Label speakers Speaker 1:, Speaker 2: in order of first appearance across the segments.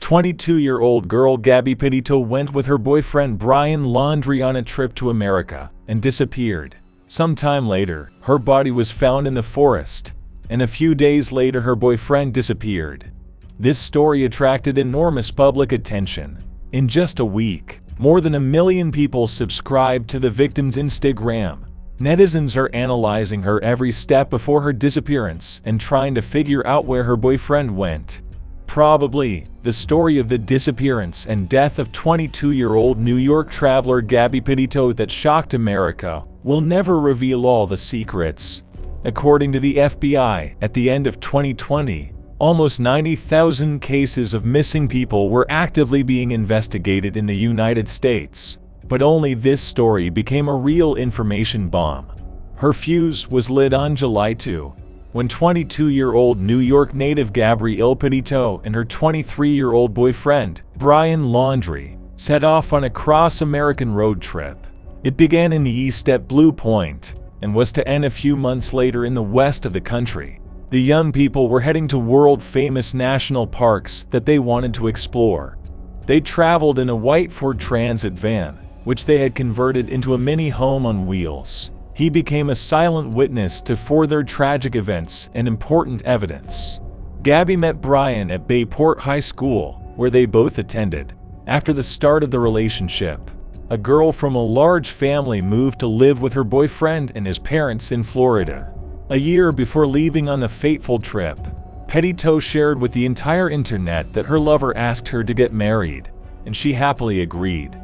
Speaker 1: 22-year-old girl Gabby Petito went with her boyfriend Brian Laundrie on a trip to America and disappeared. Sometime later, her body was found in the forest, and a few days later her boyfriend disappeared. This story attracted enormous public attention. In just a week, more than 1 million people subscribed to the victim's Instagram. Netizens are analyzing her every step before her disappearance and trying to figure out where her boyfriend went. Probably, the story of the disappearance and death of 22-year-old New York traveler Gabby Petito that shocked America will never reveal all the secrets. According to the FBI, at the end of 2020, almost 90,000 cases of missing people were actively being investigated in the United States. But only this story became a real information bomb. Her fuse was lit on July 2, when 22-year-old New York native Gabby Petito and her 23-year-old boyfriend, Brian Laundrie, set off on a cross-American road trip. It began in the east at Blue Point, and was to end a few months later in the west of the country. The young people were heading to world-famous national parks that they wanted to explore. They traveled in a white Ford Transit van, which they had converted into a mini home on wheels. He became a silent witness to further tragic events and important evidence. Gabby met Brian at Bayport High School, where they both attended. After the start of the relationship, a girl from a large family moved to live with her boyfriend and his parents in Florida. A year before leaving on the fateful trip, Petito shared with the entire internet that her lover asked her to get married, and she happily agreed.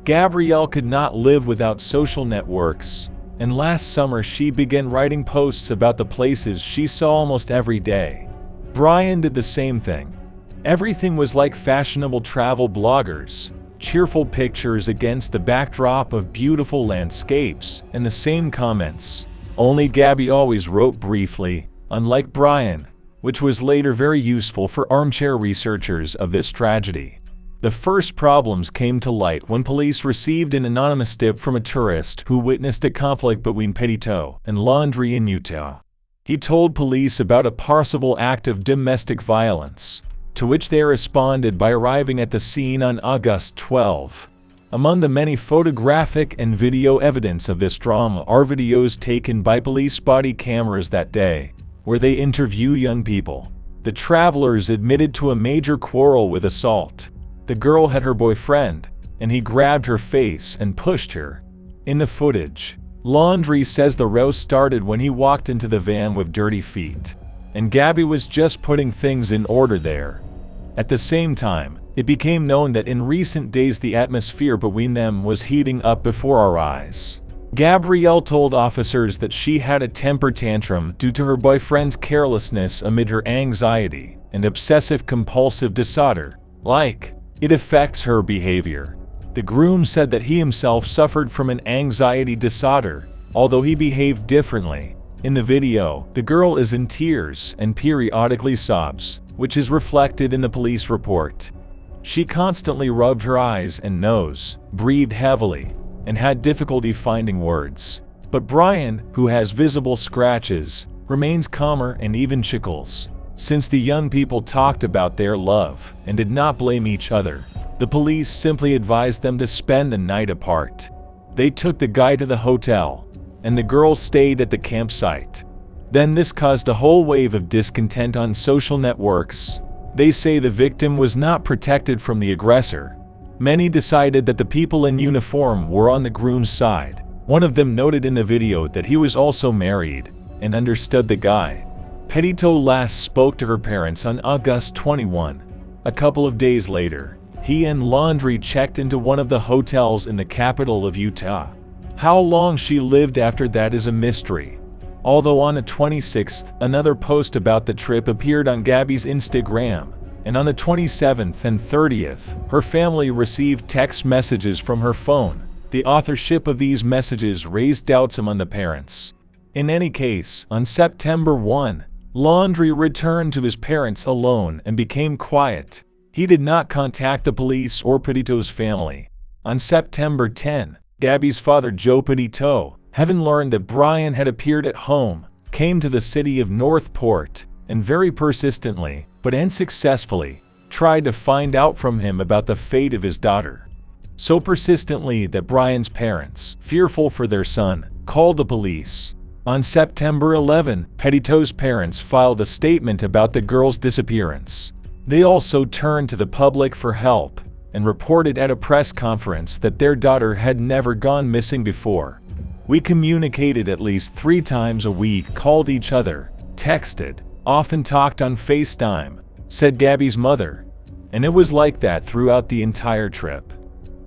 Speaker 1: Gabrielle could not live without social networks, and last summer she began writing posts about the places she saw almost every day. Brian did the same thing. Everything was like fashionable travel bloggers, cheerful pictures against the backdrop of beautiful landscapes, and the same comments. Only Gabby always wrote briefly, unlike Brian, which was later very useful for armchair researchers of this tragedy. The first problems came to light when police received an anonymous tip from a tourist who witnessed a conflict between Petito and Laundrie in Utah. He told police about a possible act of domestic violence, to which they responded by arriving at the scene on August 12. Among the many photographic and video evidence of this drama are videos taken by police body cameras that day, where they interview young people. The travelers admitted to a major quarrel with assault. The girl had her boyfriend, and he grabbed her face and pushed her. In the footage, Laundrie says the row started when he walked into the van with dirty feet, and Gabby was just putting things in order there. At the same time, it became known that in recent days the atmosphere between them was heating up before our eyes. Gabrielle told officers that she had a temper tantrum due to her boyfriend's carelessness amid her anxiety and obsessive-compulsive disorder. It affects her behavior. The groom said that he himself suffered from an anxiety disorder, although he behaved differently. In the video, the girl is in tears and periodically sobs, which is reflected in the police report. She constantly rubbed her eyes and nose, breathed heavily, and had difficulty finding words. But Brian, who has visible scratches, remains calmer and even chuckles. Since the young people talked about their love and did not blame each other, the police simply advised them to spend the night apart. They took the guy to the hotel, and the girl stayed at the campsite. Then this caused a whole wave of discontent on social networks. They say the victim was not protected from the aggressor. Many decided that the people in uniform were on the groom's side. One of them noted in the video that he was also married and understood the guy. Petito last spoke to her parents on August 21. A couple of days later, he and Laundrie checked into one of the hotels in the capital of Utah. How long she lived after that is a mystery. Although on the 26th, another post about the trip appeared on Gabby's Instagram, and on the 27th and 30th, her family received text messages from her phone. The authorship of these messages raised doubts among the parents. In any case, on September 1, Laundrie returned to his parents alone and became quiet. He did not contact the police or Petito's family. On September 10, Gabby's father Joe Petito, having learned that Brian had appeared at home, came to the city of Northport and very persistently, but unsuccessfully, tried to find out from him about the fate of his daughter. So persistently that Brian's parents, fearful for their son, called the police. On September 11, Petito's parents filed a statement about the girl's disappearance. They also turned to the public for help and reported at a press conference that their daughter had never gone missing before. "We communicated at least 3 times a week, called each other, texted, often talked on FaceTime," said Gabby's mother. "And it was like that throughout the entire trip.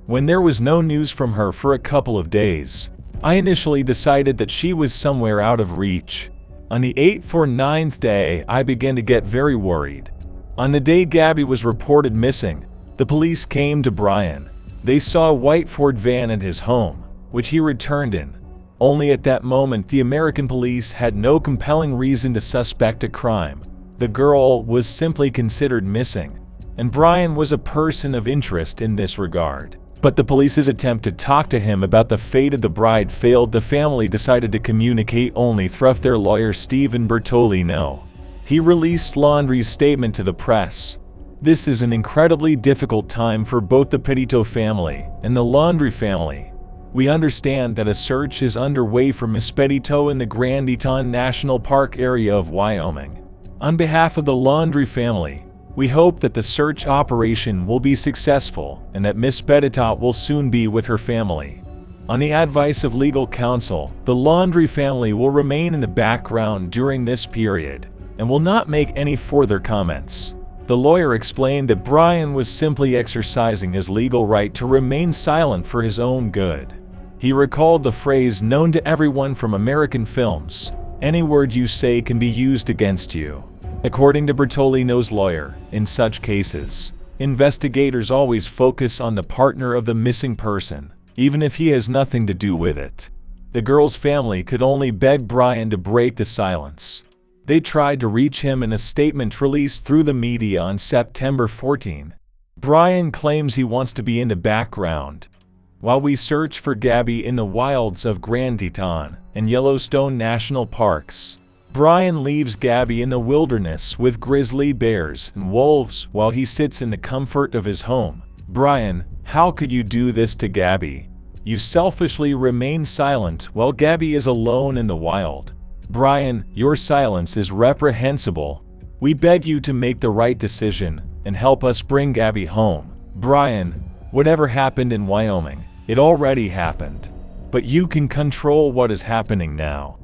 Speaker 1: When there was no news from her for a couple of days, I initially decided that she was somewhere out of reach. On the 8th or 9th day, I began to get very worried. On the day Gabby was reported missing, the police came to Brian. They saw a white Ford van at his home, which he returned in. Only at that moment the American police had no compelling reason to suspect a crime. The girl was simply considered missing, and Brian was a person of interest in this regard. But the police's attempt to talk to him about the fate of the bride failed. The family decided to communicate only through their lawyer Stephen Bertolino. He released Laundrie's statement to the press. This is an incredibly difficult time for both the Petito family and the Laundrie family. We understand that a search is underway for Miss Petito in the Grand Teton National Park area of Wyoming. On behalf of the Laundrie family, we hope that the search operation will be successful and that Miss Petito will soon be with her family. On the advice of legal counsel, the Laundrie family will remain in the background during this period and will not make any further comments." The lawyer explained that Brian was simply exercising his legal right to remain silent for his own good. He recalled the phrase known to everyone from American films, "Any word you say can be used against you." According to Bertolino's lawyer, in such cases, investigators always focus on the partner of the missing person, even if he has nothing to do with it. The girl's family could only beg Brian to break the silence. They tried to reach him in a statement released through the media on September 14. Brian claims he wants to be in the background while we search for Gabby in the wilds of Grand Teton and Yellowstone National Parks. Brian leaves Gabby in the wilderness with grizzly bears and wolves while he sits in the comfort of his home. Brian, how could you do this to Gabby? You selfishly remain silent while Gabby is alone in the wild. Brian, your silence is reprehensible. We beg you to make the right decision and help us bring Gabby home. Brian, whatever happened in Wyoming, it already happened. But you can control what is happening now.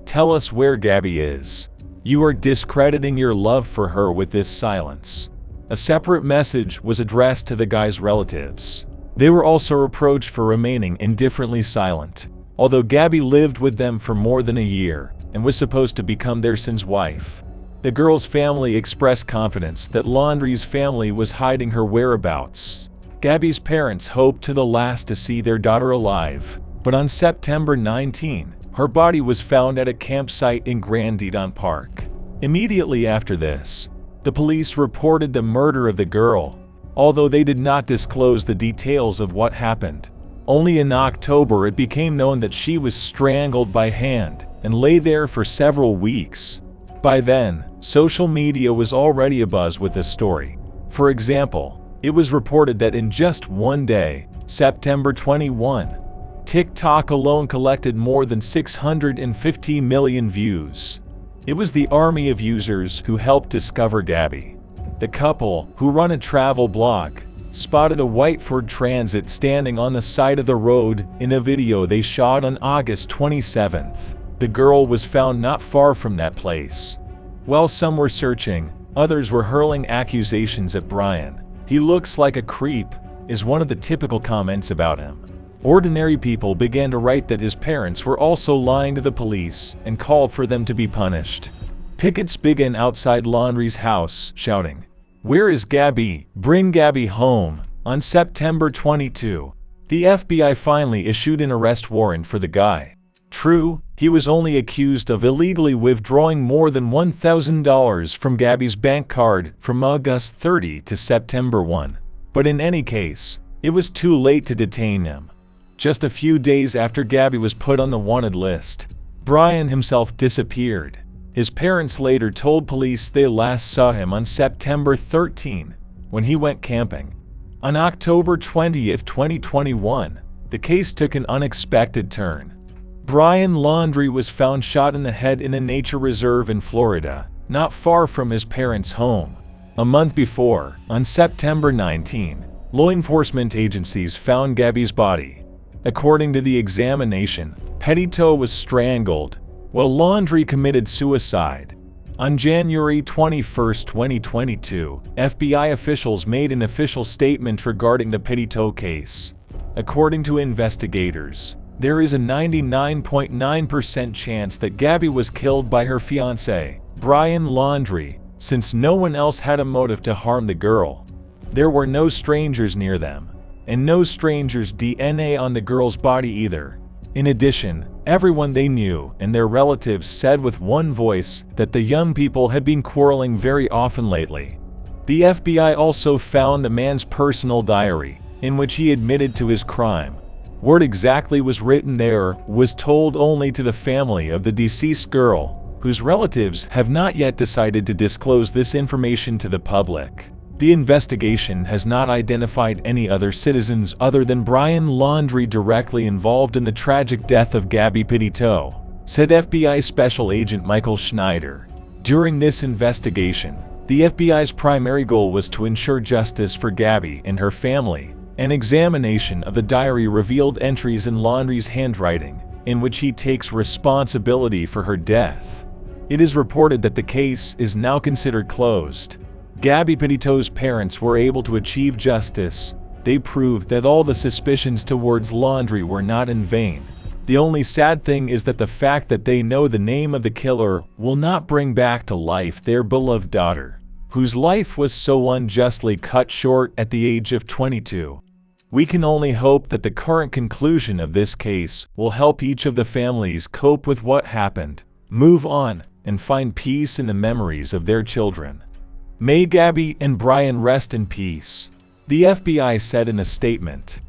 Speaker 1: Tell us where Gabby is. You are discrediting your love for her with this silence. A separate message was addressed to the guy's relatives. They were also reproached for remaining indifferently silent, although Gabby lived with them for more than a year and was supposed to become their son's wife. The girl's family expressed confidence that Laundrie's family was hiding her whereabouts. Gabby's parents hoped to the last to see their daughter alive, but on September 19, her body was found at a campsite in Grand Teton Park. Immediately after this, the police reported the murder of the girl, although they did not disclose the details of what happened. Only in October it became known that she was strangled by hand and lay there for several weeks. By then, social media was already abuzz with the story. For example, it was reported that in just one day, September 21, TikTok alone collected more than 650 million views. It was the army of users who helped discover Gabby. The couple, who run a travel blog, spotted a white Ford Transit standing on the side of the road in a video they shot on August 27th. The girl was found not far from that place. While some were searching, others were hurling accusations at Brian. "He looks like a creep," is one of the typical comments about him. Ordinary people began to write that his parents were also lying to the police and called for them to be punished. Pickets began outside Laundrie's house, shouting, "Where is Gabby? Bring Gabby home." On September 22, the FBI finally issued an arrest warrant for the guy. True, he was only accused of illegally withdrawing more than $1,000 from Gabby's bank card from August 30 to September 1. But in any case, it was too late to detain him. Just a few days after Gabby was put on the wanted list, Brian himself disappeared. His parents later told police they last saw him on September 13. when he went camping. On October 20, 2021, the case took an unexpected turn. Brian Laundrie was found shot in the head in a nature reserve in Florida, not far from his parents' home. A month before, on September 19, law enforcement agencies found Gabby's body. According to the examination, Petito was strangled, while Laundrie committed suicide. On January 21, 2022, FBI officials made an official statement regarding the Petito case. According to investigators, there is a 99.9% chance that Gabby was killed by her fiancé, Brian Laundrie, since no one else had a motive to harm the girl. There were no strangers near them, and no strangers' DNA on the girl's body either. In addition, everyone they knew and their relatives said with one voice that the young people had been quarreling very often lately. The FBI also found the man's personal diary, in which he admitted to his crime. What exactly was written there was told only to the family of the deceased girl, whose relatives have not yet decided to disclose this information to the public. The investigation has not identified any other citizens other than Brian Laundrie directly involved in the tragic death of Gabby Petito, said FBI Special Agent Michael Schneider. During this investigation, the FBI's primary goal was to ensure justice for Gabby and her family. An examination of the diary revealed entries in Laundrie's handwriting, in which he takes responsibility for her death. It is reported that the case is now considered closed. Gabby Petito's parents were able to achieve justice. They proved that all the suspicions towards Laundrie were not in vain. The only sad thing is that the fact that they know the name of the killer will not bring back to life their beloved daughter, whose life was so unjustly cut short at the age of 22. We can only hope that the current conclusion of this case will help each of the families cope with what happened, move on, and find peace in the memories of their children. May Gabby and Brian rest in peace, the FBI said in a statement.